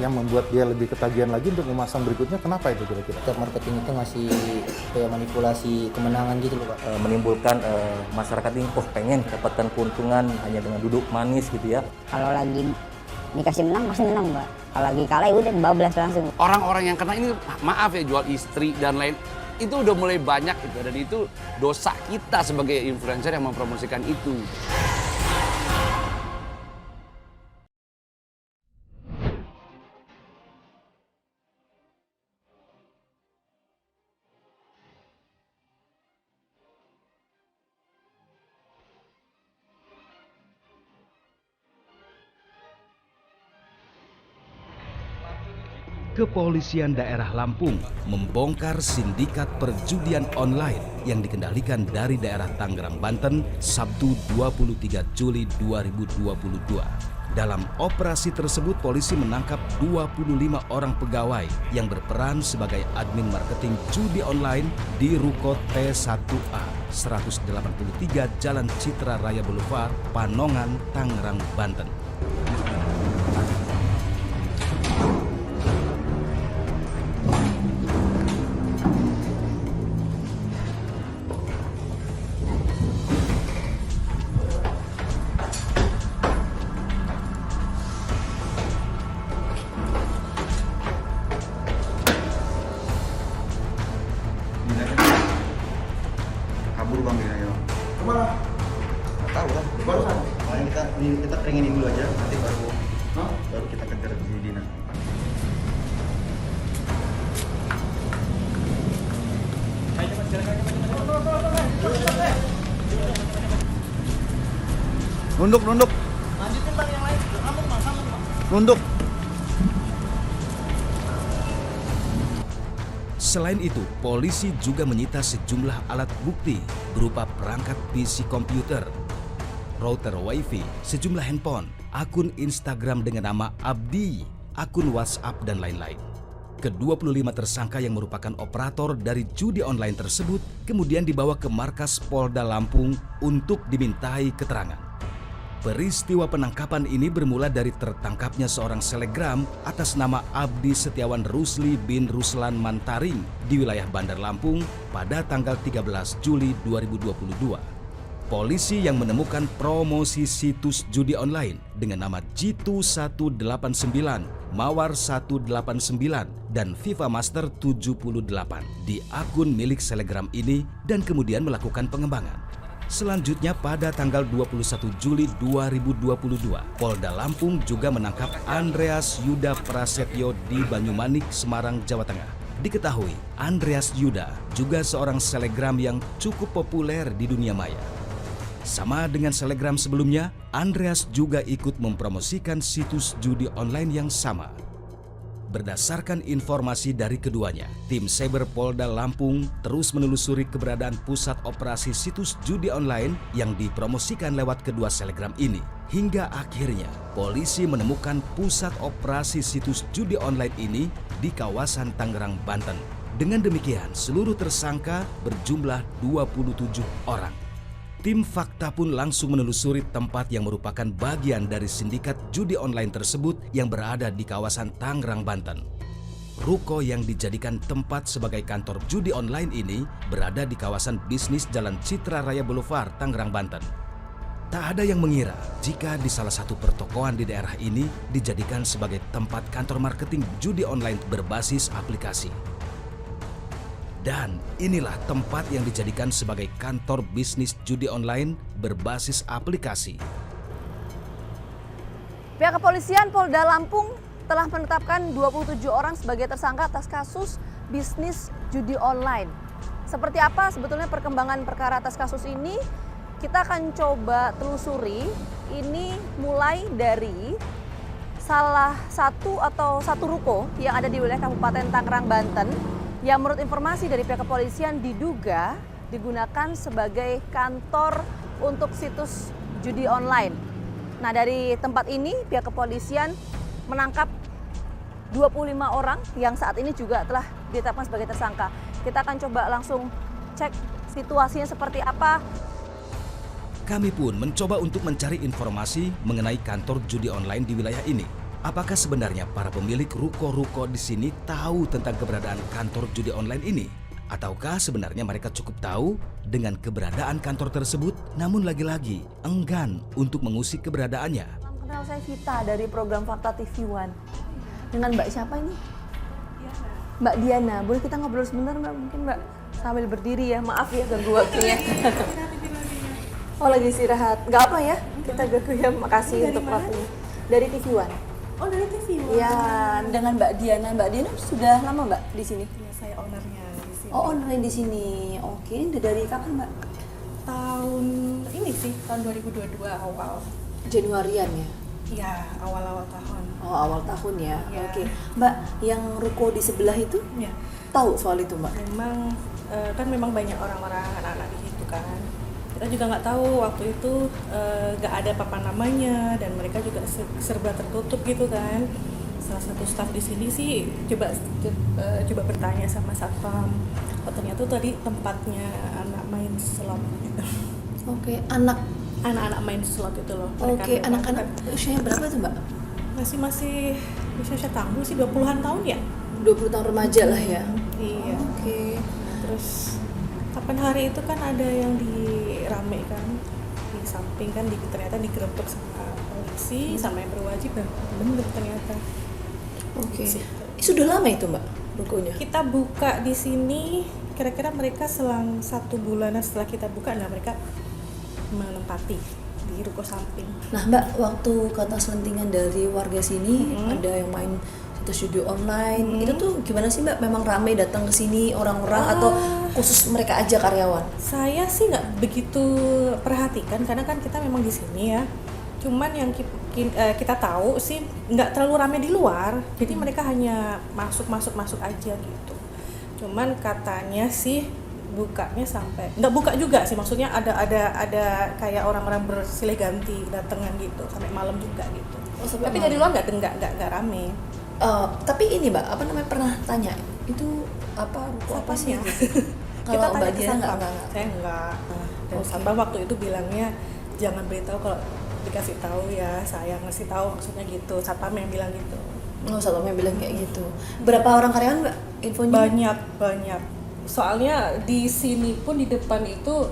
yang membuat dia lebih ketagihan lagi untuk memasang berikutnya? Kenapa itu kira-kira? Setiap marketing itu ngasih kayak manipulasi kemenangan gitu loh Pak. Menimbulkan masyarakat ini pengen dapatkan keuntungan hanya dengan duduk manis gitu ya. Kalau lagi dikasih menang pasti menang Mbak. Kalau lagi kalah ya udah bablas langsung. Orang-orang yang kena ini maaf ya jual istri dan lain itu udah mulai banyak itu, dan itu dosa kita sebagai influencer yang mempromosikan itu. Kepolisian Daerah Lampung membongkar sindikat perjudian online yang dikendalikan dari daerah Tangerang, Banten, Sabtu 23 Juli 2022. Dalam operasi tersebut, polisi menangkap 25 orang pegawai yang berperan sebagai admin marketing judi online di Ruko T1A 183 Jalan Citra Raya Boulevard, Panongan, Tangerang, Banten. Kabur bang ya. Kemana? Tahu kan? Barusan. Makanya kita pengenin dulu aja, nanti baru kita kejar di Dina. Nunduk. Lanjutin bang yang lain. Sambung bang. Nunduk. Selain itu, polisi juga menyita sejumlah alat bukti berupa perangkat PC komputer, router WiFi, sejumlah handphone, akun Instagram dengan nama Abdi, akun WhatsApp, dan lain-lain. Ke-25 tersangka yang merupakan operator dari judi online tersebut kemudian dibawa ke markas Polda Lampung untuk dimintai keterangan. Peristiwa penangkapan ini bermula dari tertangkapnya seorang selegram atas nama Abdi Setiawan Rusli bin Ruslan Mantaring di wilayah Bandar Lampung pada tanggal 13 Juli 2022. Polisi yang menemukan promosi situs judi online dengan nama Jitu 189, Mawar 189, dan FIFA Master 78 di akun milik selegram ini dan kemudian melakukan pengembangan. Selanjutnya pada tanggal 21 Juli 2022, Polda Lampung juga menangkap Andreas Yuda Prasetyo di Banyumanik, Semarang, Jawa Tengah. Diketahui, Andreas Yuda juga seorang selegram yang cukup populer di dunia maya. Sama dengan selegram sebelumnya, Andreas juga ikut mempromosikan situs judi online yang sama. Berdasarkan informasi dari keduanya, tim Cyber Polda Lampung terus menelusuri keberadaan pusat operasi situs judi online yang dipromosikan lewat kedua selegram ini. Hingga akhirnya, polisi menemukan pusat operasi situs judi online ini di kawasan Tangerang, Banten. Dengan demikian, seluruh tersangka berjumlah 27 orang. Tim Fakta pun langsung menelusuri tempat yang merupakan bagian dari sindikat judi online tersebut yang berada di kawasan Tangerang, Banten. Ruko yang dijadikan tempat sebagai kantor judi online ini berada di kawasan bisnis Jalan Citra Raya Boulevard, Tangerang, Banten. Tak ada yang mengira jika di salah satu pertokoan di daerah ini dijadikan sebagai tempat kantor marketing judi online berbasis aplikasi. Dan inilah tempat yang dijadikan sebagai kantor bisnis judi online berbasis aplikasi. Pihak kepolisian Polda Lampung telah menetapkan 27 orang sebagai tersangka atas kasus bisnis judi online. Seperti apa sebetulnya perkembangan perkara atas kasus ini? Kita akan coba telusuri. Ini mulai dari salah satu ruko yang ada di wilayah Kabupaten Tangerang, Banten, yang menurut informasi dari pihak kepolisian diduga digunakan sebagai kantor untuk situs judi online. Nah, dari tempat ini pihak kepolisian menangkap 25 orang yang saat ini juga telah ditetapkan sebagai tersangka. Kita akan coba langsung cek situasinya seperti apa. Kami pun mencoba untuk mencari informasi mengenai kantor judi online di wilayah ini. Apakah sebenarnya para pemilik ruko-ruko di sini tahu tentang keberadaan kantor judi online ini? Ataukah sebenarnya mereka cukup tahu dengan keberadaan kantor tersebut, namun lagi-lagi enggan untuk mengusik keberadaannya? Kenal, saya Vita dari program Fakta TV One. Dengan Mbak siapa ini? Mbak Diana. Boleh kita ngobrol sebentar Mbak? Mungkin Mbak sambil berdiri ya. Maaf ya ganggu waktunya. Oh lagi istirahat. Nggak apa ya? Kita ganggu ya. Makasih untuk waktunya. Dari TV One. Oh dari TV One. Iya, dengan Mbak Diana. Mbak Diana sudah lama Mbak di sini? Ya, saya ownernya di sini. Oh online di sini. Oke, dari kapan Mbak? Tahun ini sih, tahun 2022 awal. Januarian ya? Iya, awal-awal tahun. Oh awal tahun ya? Ya. Oke. Mbak, yang ruko di sebelah itu Ya. tahu soal itu Mbak? Memang kan memang banyak orang-orang anak-anak di situ kan. Kita juga nggak tahu waktu itu nggak ada papan namanya dan mereka juga serba tertutup gitu kan. Salah satu staf di sini sih coba bertanya sama satpam. Oh ternyata tadi tempatnya anak main slot gitu. Oke, Anak-anak main slot itu loh. Oke, anak-anak usianya berapa tuh Mbak? Masih bisa tahu sih 20-an tahun ya. 20 tahun remaja lah ya? Iya. Oke. Terus kapan hari itu kan ada yang dirame kan di samping kan ternyata digerebek sama polisi sama yang berwajib dan bener ternyata. Oke. Sudah lama itu Mbak rukonya? Kita buka di sini kira-kira mereka selang 1 bulanan setelah kita buka, nah mereka menempati di ruko samping. Nah Mbak, waktu kata selentingan dari warga sini ada yang main situs judi online, itu tuh gimana sih Mbak? Memang ramai datang ke sini orang-orang atau khusus mereka aja karyawan? Saya sih nggak begitu perhatikan karena kan kita memang di sini ya. Cuman yang kita tahu sih nggak terlalu ramai di luar, jadi mereka hanya masuk aja gitu. Cuman katanya sih bukanya sampai nggak buka juga sih, maksudnya ada kayak orang-orang bersilih ganti datangan gitu sampai malam juga gitu. Tapi dari luar nggak rame. Tapi ini Mbak, apa namanya, pernah tanya itu apa ruko apa sih? Gitu? Kita Kalau tanya Mbak ke Diana satpam, nggak. saya nggak. Dan satpam waktu itu bilangnya jangan beritahu, kalau dikasih tahu ya saya ngasih tahu, maksudnya gitu. Satpam yang bilang gitu. Oh, satpam yang bilang kayak gitu. Berapa orang karyawan Mbak infonya? Banyak. Soalnya di sini pun di depan itu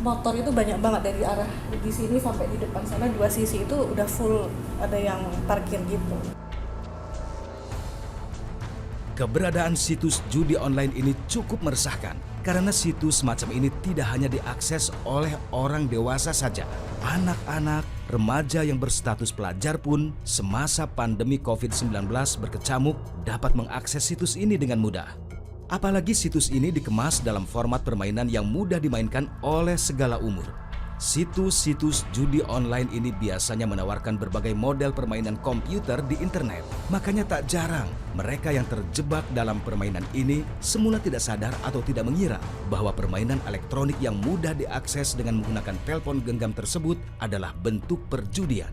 motor itu banyak banget dari arah di sini sampai di depan sana 2 sisi itu udah full, ada yang parkir gitu. Keberadaan situs judi online ini cukup meresahkan karena situs semacam ini tidak hanya diakses oleh orang dewasa saja. Anak-anak, remaja yang berstatus pelajar pun semasa pandemi COVID-19 berkecamuk dapat mengakses situs ini dengan mudah. Apalagi situs ini dikemas dalam format permainan yang mudah dimainkan oleh segala umur. Situs-situs judi online ini biasanya menawarkan berbagai model permainan komputer di internet. Makanya tak jarang mereka yang terjebak dalam permainan ini semula tidak sadar atau tidak mengira bahwa permainan elektronik yang mudah diakses dengan menggunakan telepon genggam tersebut adalah bentuk perjudian.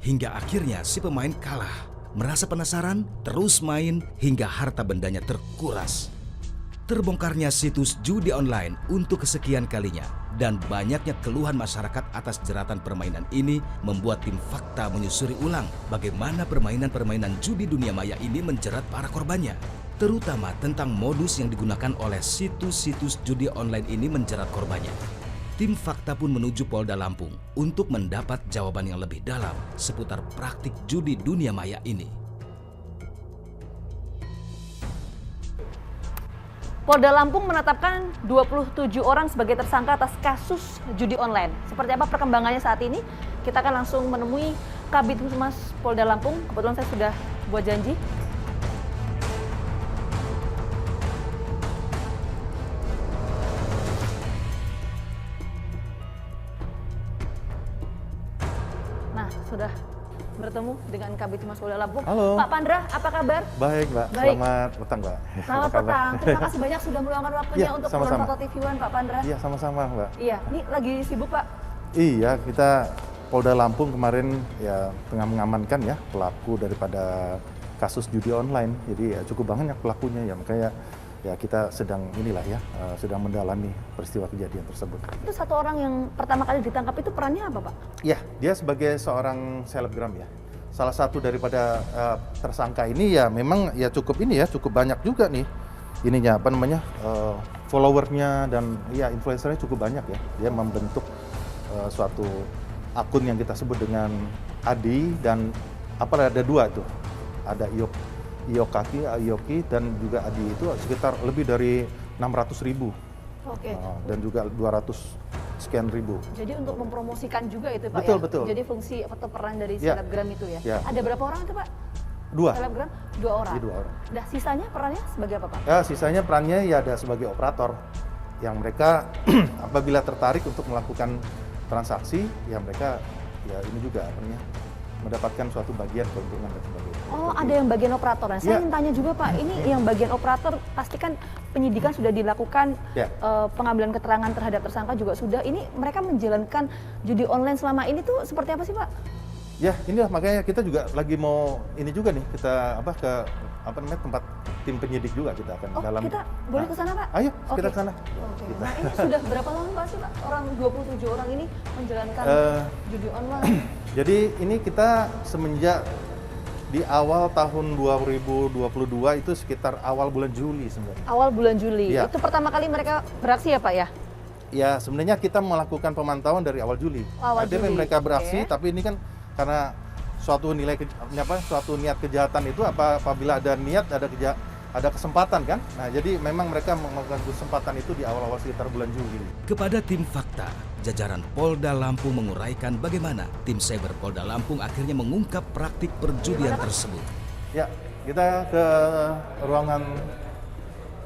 Hingga akhirnya si pemain kalah, merasa penasaran, terus main hingga harta bendanya terkuras. Terbongkarnya situs judi online untuk kesekian kalinya dan banyaknya keluhan masyarakat atas jeratan permainan ini membuat tim Fakta menyusuri ulang bagaimana permainan-permainan judi dunia maya ini menjerat para korbannya, terutama tentang modus yang digunakan oleh situs-situs judi online ini menjerat korbannya. Tim Fakta pun menuju Polda Lampung untuk mendapat jawaban yang lebih dalam seputar praktik judi dunia maya ini. Polda Lampung menetapkan 27 orang sebagai tersangka atas kasus judi online. Seperti apa perkembangannya saat ini? Kita akan langsung menemui Kabid Humas Polda Lampung. Kebetulan saya sudah buat janji. Nah, sudah bertemu dengan Kabid Humas Polda Lampung. Halo. Pak Pandra, apa kabar? Baik, Mbak. Baik. Selamat petang, Mbak. Selamat petang. Terima kasih banyak sudah meluangkan waktunya Iya, untuk sama-sama. program Fakta TV One, Pak Pandra. Iya, sama-sama, Mbak. Iya, ini lagi sibuk, Pak. Iya, kita Polda Lampung kemarin ya tengah mengamankan ya pelaku daripada kasus judi online. Jadi ya cukup banyak pelakunya ya, makanya ya kita sedang sedang mendalami peristiwa kejadian tersebut. Itu satu orang yang pertama kali ditangkap itu perannya apa, Pak? Ya, dia sebagai seorang selebgram ya. salah satu daripada tersangka ini ya memang ya cukup banyak juga nih ininya apa namanya followernya dan ya influencernya cukup banyak ya. Dia membentuk suatu akun yang kita sebut dengan Adi dan ada 2 tuh. Ada Iyoki dan juga Adi itu sekitar lebih dari 600.000. Oke. Dan juga 200 sekian ribu. Jadi untuk mempromosikan juga itu Pak betul, ya? Betul. Jadi fungsi atau peran dari selebgram itu ya? Ada berapa orang itu Pak? 2. Selebgram? 2 orang? 2 orang. Nah sisanya perannya sebagai apa Pak? Ya sisanya perannya ya ada sebagai operator. Yang mereka apabila tertarik untuk melakukan transaksi, ya mereka ya ini juga mendapatkan suatu bagian keuntungan dan sebagainya. Oh, ada yang bagian operator. Nah, saya ingin tanya juga Pak, ini yang bagian operator pasti kan penyidikan sudah dilakukan, pengambilan keterangan terhadap tersangka juga sudah. Ini mereka menjalankan judi online selama ini tuh seperti apa sih Pak? Ya, inilah makanya kita juga lagi mau ini juga nih kita ke tempat tim penyidik juga kita akan kita boleh ke sana Pak? Ayo kita ke sana. Nah, ini sudah berapa lama Pak sih Pak orang 27 orang ini menjalankan judi online? Jadi ini kita semenjak di awal tahun 2022 itu sekitar awal bulan Juli sebenarnya. Awal bulan Juli. Ya. Itu pertama kali mereka beraksi ya Pak ya? Ya, sebenarnya kita melakukan pemantauan dari awal Juli. Juli. Mereka beraksi, tapi ini kan karena suatu niat kejahatan itu apabila ada niat ada kesempatan kan. Nah, jadi memang mereka melakukan kesempatan itu di awal-awal sekitar bulan Juli. Kepada tim Fakta, jajaran Polda Lampung menguraikan bagaimana tim Cyber Polda Lampung akhirnya mengungkap praktik perjudian tersebut. Ya, kita ke ruangan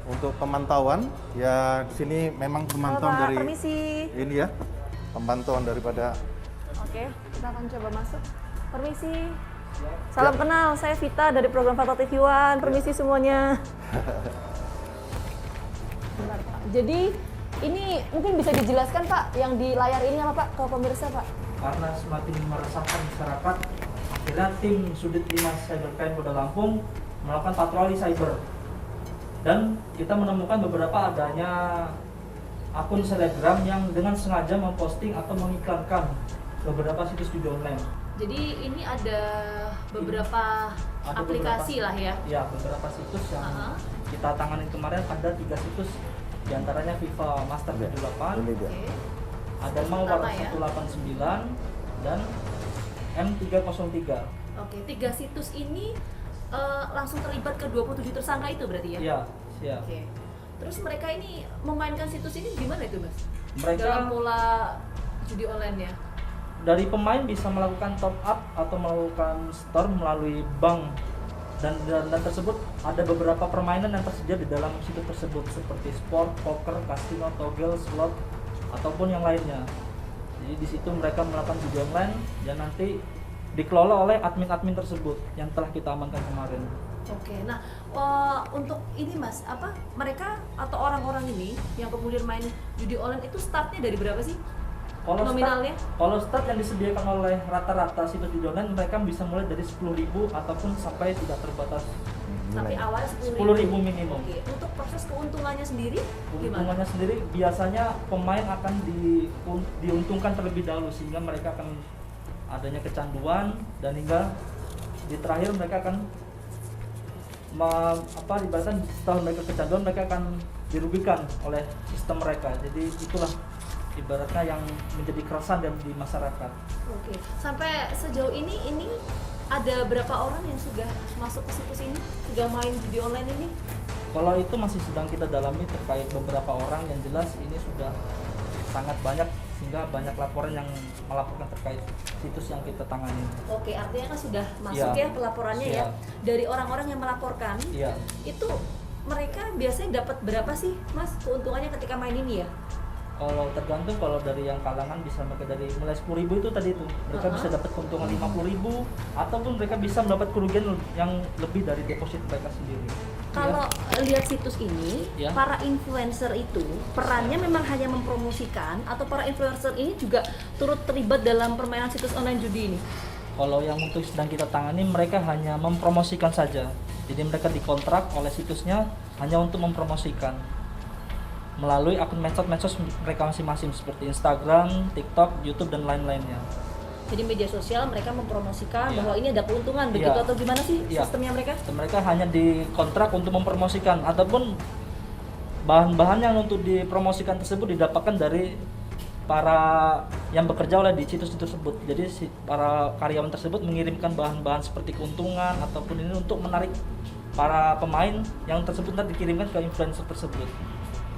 untuk pemantauan. Ya, di sini memang pemantauan dari permisi. Ini ya, pemantauan daripada. Oke, kita akan coba masuk. Permisi. Salam kenal, saya Vita dari program Fakta TV One. Permisi semuanya. Benar, Pak. Jadi ini mungkin bisa dijelaskan Pak, yang di layar ini apa Pak ke pemirsa Pak? Karena semakin meresahkan masyarakat, akhirnya tim Sudit 5 Cybercrime Polda Lampung melakukan patroli cyber. Dan kita menemukan beberapa adanya akun selebgram yang dengan sengaja memposting atau mengiklankan beberapa situs judi online. Jadi ini ada beberapa aplikasi lah ya? Ya, beberapa situs yang kita tangani kemarin ada 3 situs, diantaranya FIFA Master 78, ada Mawar 189, dan M303. Oke, 3 situs ini langsung terlibat ke 27 tersangka itu berarti ya? Iya, siap. Oke. Terus mereka ini memainkan situs ini gimana itu Mas? Mereka dalam pola judi online ya? Dari pemain bisa melakukan top up atau melakukan store melalui bank dan tersebut ada beberapa permainan yang tersedia di dalam situs tersebut seperti sport, poker, kasino, togel, slot ataupun yang lainnya. Jadi di situ mereka melakukan judi online dan nanti dikelola oleh admin-admin tersebut yang telah kita amankan kemarin. Oke, nah untuk ini Mas, mereka atau orang-orang ini yang kemudian main judi online itu startnya dari berapa sih? Nominalnya? Kalau start yang disediakan oleh rata-rata situs judi online mereka bisa mulai dari 10.000 ataupun sampai tidak terbatas. Sampai awal 10.000 minimum. Oke. Untuk proses keuntungannya sendiri gimana? Keuntungannya sendiri biasanya pemain akan diuntungkan terlebih dahulu sehingga mereka akan adanya kecanduan dan hingga di terakhir mereka akan ibaratnya setelah mereka kecanduan mereka akan dirugikan oleh sistem mereka. Jadi itulah ibaratnya yang menjadi keresahan di masyarakat. Oke, sampai sejauh ini ada berapa orang yang sudah masuk ke situs ini, sudah main judi online ini? Kalau itu masih sedang kita dalami terkait beberapa orang, yang jelas ini sudah sangat banyak sehingga banyak laporan yang melaporkan terkait situs yang kita tangani. Oke, artinya kan sudah masuk ya pelaporannya ya. Dari orang-orang yang melaporkan, itu mereka biasanya dapat berapa sih Mas keuntungannya ketika main ini ya? Kalau tergantung, kalau dari yang kalangan bisa mereka dari mulai 10.000 itu tadi itu mereka bisa dapat keuntungan 50.000 ataupun mereka bisa mendapat kerugian yang lebih dari deposit mereka sendiri. Kalau lihat situs ini, para influencer itu perannya memang hanya mempromosikan atau para influencer ini juga turut terlibat dalam permainan situs online judi ini? Kalau yang untuk sedang kita tangani mereka hanya mempromosikan saja. Jadi mereka dikontrak oleh situsnya hanya untuk mempromosikan melalui akun medsos mereka masing-masing seperti Instagram, TikTok, YouTube dan lain-lainnya. Jadi media sosial mereka mempromosikan Iya. bahwa ini ada keuntungan begitu Iya. atau gimana sih Iya. sistemnya mereka? Mereka hanya dikontrak untuk mempromosikan ataupun bahan-bahan yang untuk dipromosikan tersebut didapatkan dari para yang bekerja oleh di situs tersebut. Jadi para karyawan tersebut mengirimkan bahan-bahan seperti keuntungan ataupun ini untuk menarik para pemain yang tersebut nanti dikirimkan ke influencer tersebut.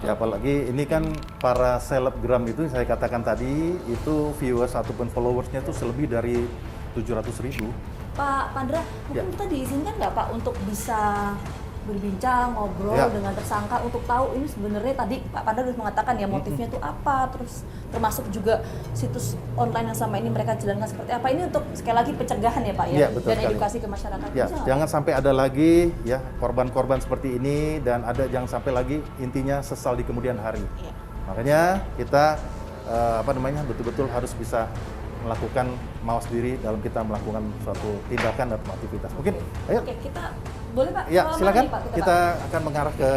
Ya apalagi ini kan para selebgram itu saya katakan tadi itu viewers ataupun followersnya itu selebih dari 700.000. Pak Pandra, mungkin Ya. kita diizinkan nggak Pak untuk bisa berbincang, ngobrol Ya. dengan tersangka untuk tahu ini sebenarnya tadi Pak Pandra sudah mengatakan ya motifnya itu apa, terus termasuk juga situs online yang sama ini mereka jalankan seperti apa. Ini untuk sekali lagi pencegahan ya Pak ya, Ya, betul dan sekali. edukasi ke masyarakat. Ya, Bisa nggak, jangan sampai ada lagi ya korban-korban seperti ini dan jangan sampai lagi intinya sesal di kemudian hari. Iya. Makanya kita betul-betul harus bisa melakukan mawas diri dalam kita melakukan suatu tindakan atau aktivitas. Mungkin, ayo. Oke, kita boleh Pak? Ya, Ke mana silakan. nih, Pak, Kita Pak? akan mengarah ke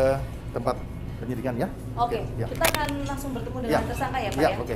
tempat penyidikan ya. Oke, Ya. kita akan langsung bertemu Ya. dengan tersangka ya Pak Ya, ya. oke.